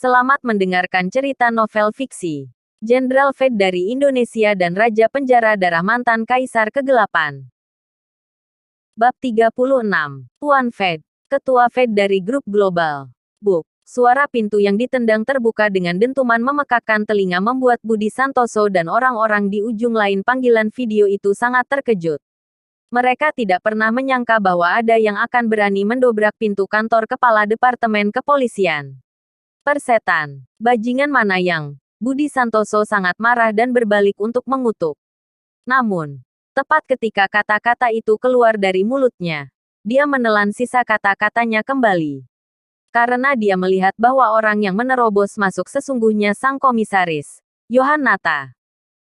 Selamat mendengarkan cerita novel fiksi. Jenderal Fed dari Indonesia dan Raja Penjara Darah Mantan Kaisar Kegelapan. Bab 36. Tuan Fed, Ketua Fed dari Grup Global. Buk. Suara pintu yang ditendang terbuka dengan dentuman memekakkan telinga membuat Budi Santoso dan orang-orang di ujung lain panggilan video itu sangat terkejut. Mereka tidak pernah menyangka bahwa ada yang akan berani mendobrak pintu kantor kepala Departemen Kepolisian. Persetan, bajingan mana yang? Budi Santoso sangat marah dan berbalik untuk mengutuk. Namun, tepat ketika kata-kata itu keluar dari mulutnya, dia menelan sisa kata-katanya kembali. Karena dia melihat bahwa orang yang menerobos masuk sesungguhnya sang komisaris, Yohan Nata.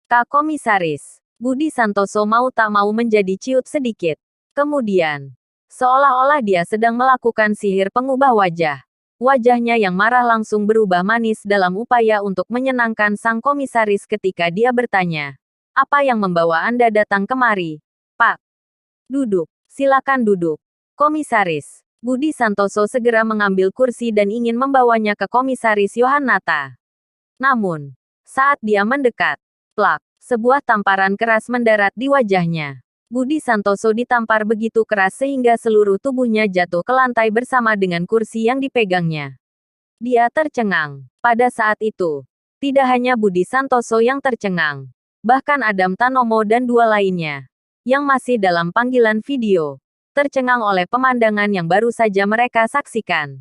Kak Komisaris, Budi Santoso mau tak mau menjadi ciut sedikit. Kemudian, seolah-olah dia sedang melakukan sihir pengubah wajah. Wajahnya yang marah langsung berubah manis dalam upaya untuk menyenangkan sang komisaris ketika dia bertanya, "Apa yang membawa Anda datang kemari, Pak?" "Duduk, silakan duduk, Komisaris." Budi Santoso segera mengambil kursi dan ingin membawanya ke Komisaris Yohan Nata. Namun, saat dia mendekat, plak, sebuah tamparan keras mendarat di wajahnya. Budi Santoso ditampar begitu keras sehingga seluruh tubuhnya jatuh ke lantai bersama dengan kursi yang dipegangnya. Dia tercengang. Pada saat itu, tidak hanya Budi Santoso yang tercengang. Bahkan Adam Tanomo dan dua lainnya, yang masih dalam panggilan video, tercengang oleh pemandangan yang baru saja mereka saksikan.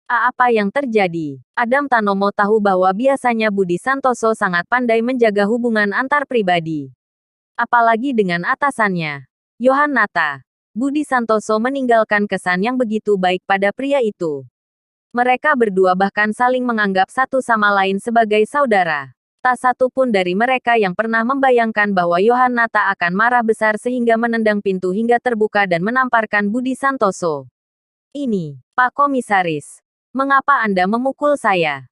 Apa yang terjadi? Adam Tanomo tahu bahwa biasanya Budi Santoso sangat pandai menjaga hubungan antar pribadi. Apalagi dengan atasannya, Yohan Nata. Budi Santoso meninggalkan kesan yang begitu baik pada pria itu. Mereka berdua bahkan saling menganggap satu sama lain sebagai saudara. Tak satu pun dari mereka yang pernah membayangkan bahwa Yohan Nata akan marah besar sehingga menendang pintu hingga terbuka dan menamparkan Budi Santoso. "Ini, Pak Komisaris. Mengapa Anda memukul saya?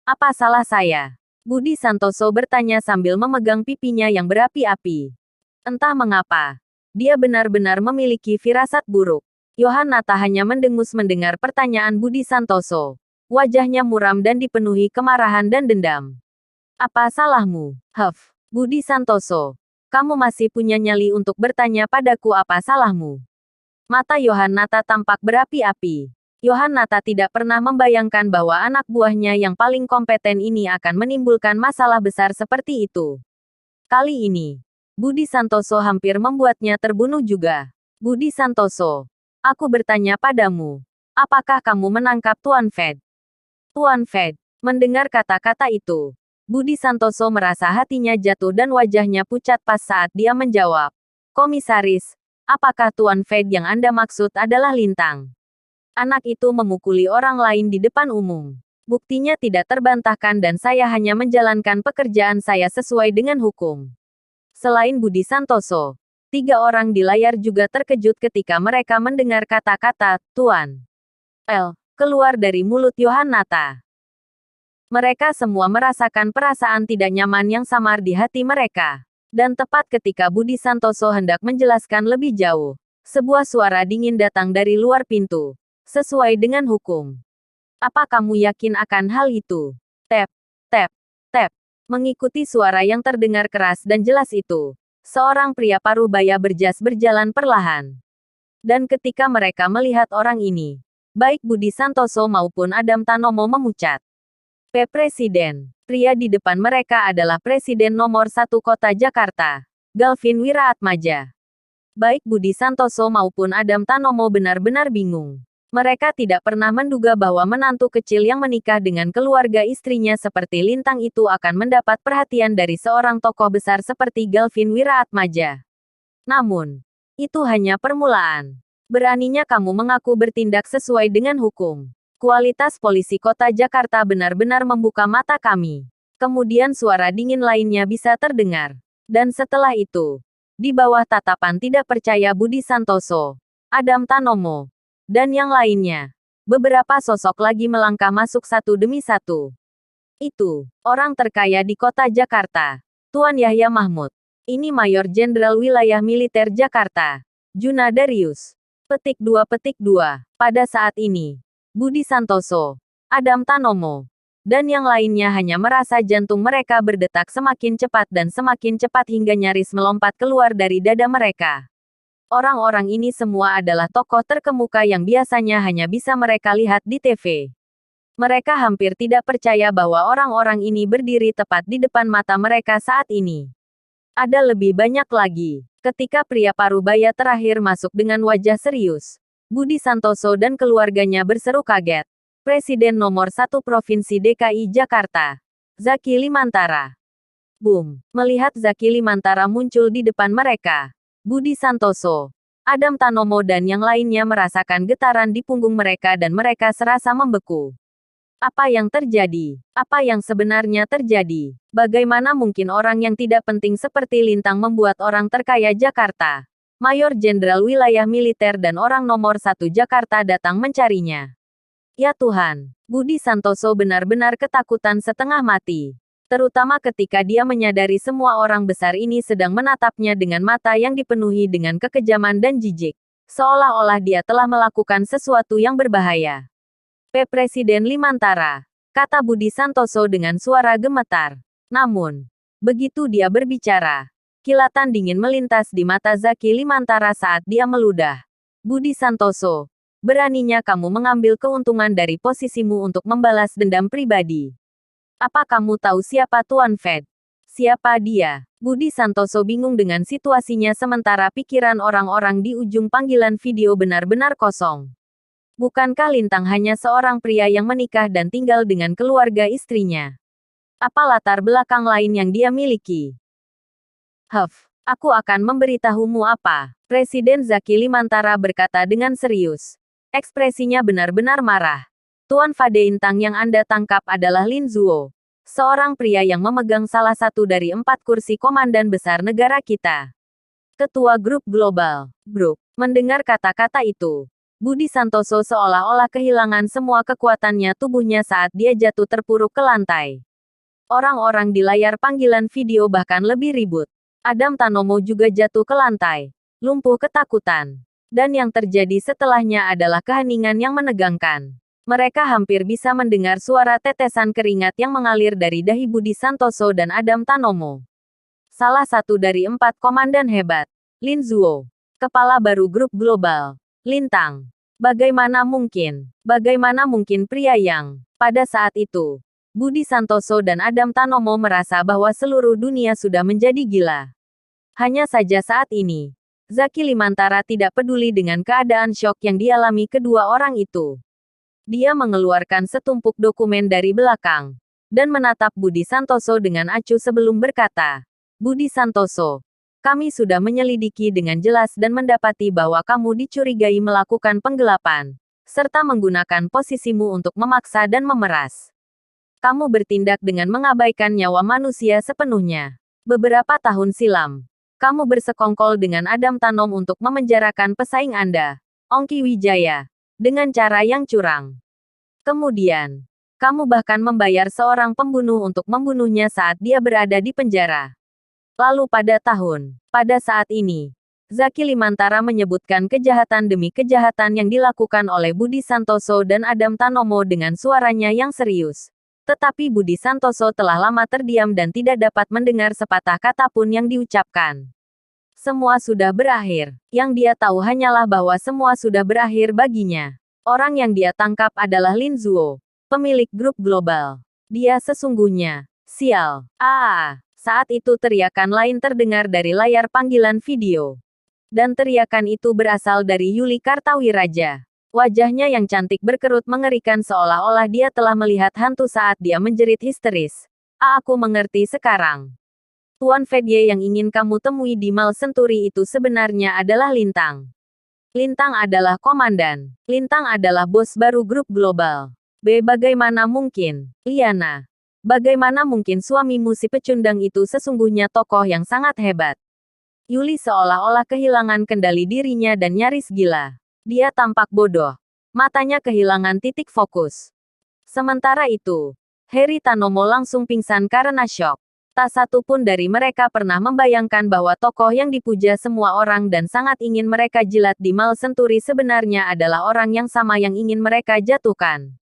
Apa salah saya?" Budi Santoso bertanya sambil memegang pipinya yang berapi-api. Entah mengapa, dia benar-benar memiliki firasat buruk. Yohan Nata hanya mendengus mendengar pertanyaan Budi Santoso. Wajahnya muram dan dipenuhi kemarahan dan dendam. "Apa salahmu, Budi Santoso? Kamu masih punya nyali untuk bertanya padaku apa salahmu?" Mata Yohan Nata tampak berapi-api. Yohan Nata tidak pernah membayangkan bahwa anak buahnya yang paling kompeten ini akan menimbulkan masalah besar seperti itu. Kali ini, Budi Santoso hampir membuatnya terbunuh juga. "Budi Santoso, aku bertanya padamu, apakah kamu menangkap Tuan Fed?" Tuan Fed, mendengar kata-kata itu, Budi Santoso merasa hatinya jatuh dan wajahnya pucat pas saat dia menjawab, "Komisaris, apakah Tuan Fed yang Anda maksud adalah Lintang? Anak itu memukuli orang lain di depan umum. Buktinya tidak terbantahkan dan saya hanya menjalankan pekerjaan saya sesuai dengan hukum." Selain Budi Santoso, 3 orang di layar juga terkejut ketika mereka mendengar kata-kata "Tuan L" keluar dari mulut Yohan Nata. Mereka semua merasakan perasaan tidak nyaman yang samar di hati mereka. Dan tepat ketika Budi Santoso hendak menjelaskan lebih jauh, sebuah suara dingin datang dari luar pintu. "Sesuai dengan hukum. Apa kamu yakin akan hal itu?" Tap, tap, tap. Mengikuti suara yang terdengar keras dan jelas itu, seorang pria paruh baya berjas berjalan perlahan. Dan ketika mereka melihat orang ini, baik Budi Santoso maupun Adam Tanomo memucat. Presiden. Pria di depan mereka adalah Presiden nomor 1 Kota Jakarta, Galvin Wiraatmaja. Baik Budi Santoso maupun Adam Tanomo benar-benar bingung. Mereka tidak pernah menduga bahwa menantu kecil yang menikah dengan keluarga istrinya seperti Lintang itu akan mendapat perhatian dari seorang tokoh besar seperti Galvin Wiraatmaja. Namun, itu hanya permulaan. "Beraninya kamu mengaku bertindak sesuai dengan hukum. Kualitas polisi kota Jakarta benar-benar membuka mata kami." Kemudian suara dingin lainnya bisa terdengar. Dan setelah itu, di bawah tatapan tidak percaya Budi Santoso, Adam Tanomo, dan yang lainnya, beberapa sosok lagi melangkah masuk satu demi satu. Itu, orang terkaya di kota Jakarta, Tuan Yahya Mahmud. Ini Mayor Jenderal Wilayah Militer Jakarta, Juna Darius. Petik 2. Pada saat ini, Budi Santoso, Adam Tanomo, dan yang lainnya hanya merasa jantung mereka berdetak semakin cepat dan semakin cepat hingga nyaris melompat keluar dari dada mereka. Orang-orang ini semua adalah tokoh terkemuka yang biasanya hanya bisa mereka lihat di TV. Mereka hampir tidak percaya bahwa orang-orang ini berdiri tepat di depan mata mereka saat ini. Ada lebih banyak lagi. Ketika pria parubaya terakhir masuk dengan wajah serius, Budi Santoso dan keluarganya berseru kaget. Presiden nomor 1 Provinsi DKI Jakarta, Zaki Limantara. Boom! Melihat Zaki Limantara muncul di depan mereka, Budi Santoso, Adam Tanomo dan yang lainnya merasakan getaran di punggung mereka dan mereka serasa membeku. Apa yang terjadi? Apa yang sebenarnya terjadi? Bagaimana mungkin orang yang tidak penting seperti Lintang membuat orang terkaya Jakarta, Mayor Jenderal Wilayah Militer dan orang nomor 1 Jakarta datang mencarinya? Ya Tuhan, Budi Santoso benar-benar ketakutan setengah mati. Terutama ketika dia menyadari semua orang besar ini sedang menatapnya dengan mata yang dipenuhi dengan kekejaman dan jijik. Seolah-olah dia telah melakukan sesuatu yang berbahaya. Presiden Limantara, kata Budi Santoso dengan suara gemetar. Namun, begitu dia berbicara, kilatan dingin melintas di mata Zaki Limantara saat dia meludah. Budi Santoso, beraninya kamu mengambil keuntungan dari posisimu untuk membalas dendam pribadi. Apa kamu tahu siapa Tuan Fed? Siapa dia? Budi Santoso bingung dengan situasinya sementara pikiran orang-orang di ujung panggilan video benar-benar kosong. Bukankah Lintang hanya seorang pria yang menikah dan tinggal dengan keluarga istrinya? Apa latar belakang lain yang dia miliki? Aku akan memberitahumu apa. Presiden Zaki Limantara berkata dengan serius. Ekspresinya benar-benar marah. Tuan Fade Intang yang Anda tangkap adalah Lin Zuo, seorang pria yang memegang salah satu dari 4 kursi komandan besar negara kita. Ketua Grup Global, Group. Mendengar kata-kata itu, Budi Santoso seolah-olah kehilangan semua kekuatannya tubuhnya saat dia jatuh terpuruk ke lantai. Orang-orang di layar panggilan video bahkan lebih ribut. Adam Tanomo juga jatuh ke lantai, lumpuh ketakutan. Dan yang terjadi setelahnya adalah keheningan yang menegangkan. Mereka hampir bisa mendengar suara tetesan keringat yang mengalir dari dahi Budi Santoso dan Adam Tanomo. Salah satu dari 4 komandan hebat, Lin Zuo, kepala baru Grup Global, Lintang. Bagaimana mungkin pria yang, pada saat itu, Budi Santoso dan Adam Tanomo merasa bahwa seluruh dunia sudah menjadi gila. Hanya saja saat ini, Zaki Limantara tidak peduli dengan keadaan syok yang dialami kedua orang itu. Dia mengeluarkan setumpuk dokumen dari belakang, dan menatap Budi Santoso dengan acuh sebelum berkata, Budi Santoso, kami sudah menyelidiki dengan jelas dan mendapati bahwa kamu dicurigai melakukan penggelapan, serta menggunakan posisimu untuk memaksa dan memeras. Kamu bertindak dengan mengabaikan nyawa manusia sepenuhnya. Beberapa tahun silam, kamu bersekongkol dengan Adam Tanom untuk memenjarakan pesaing Anda, Ongki Wijaya, dengan cara yang curang. Kemudian, kamu bahkan membayar seorang pembunuh untuk membunuhnya saat dia berada di penjara. Lalu pada saat ini, Zaki Limantara menyebutkan kejahatan demi kejahatan yang dilakukan oleh Budi Santoso dan Adam Tanomo dengan suaranya yang serius. Tetapi Budi Santoso telah lama terdiam dan tidak dapat mendengar sepatah kata pun yang diucapkan. Semua sudah berakhir. Yang dia tahu hanyalah bahwa semua sudah berakhir baginya. Orang yang dia tangkap adalah Lin Zuo, pemilik Grup Global. Dia sesungguhnya, sial. Saat itu teriakan lain terdengar dari layar panggilan video. Dan teriakan itu berasal dari Yuli Kartawiraja. Wajahnya yang cantik berkerut mengerikan seolah-olah dia telah melihat hantu saat dia menjerit histeris. Aku mengerti sekarang. Tuan Fedye yang ingin kamu temui di Mall Senturi itu sebenarnya adalah Lintang. Lintang adalah komandan. Lintang adalah bos baru Grup Global. Bagaimana mungkin? Liana. Bagaimana mungkin suamimu si pecundang itu sesungguhnya tokoh yang sangat hebat? Yuli seolah-olah kehilangan kendali dirinya dan nyaris gila. Dia tampak bodoh. Matanya kehilangan titik fokus. Sementara itu, Heri Tanomo langsung pingsan karena syok. Tak satu pun dari mereka pernah membayangkan bahwa tokoh yang dipuja semua orang dan sangat ingin mereka jilat di Mall Senturi sebenarnya adalah orang yang sama yang ingin mereka jatuhkan.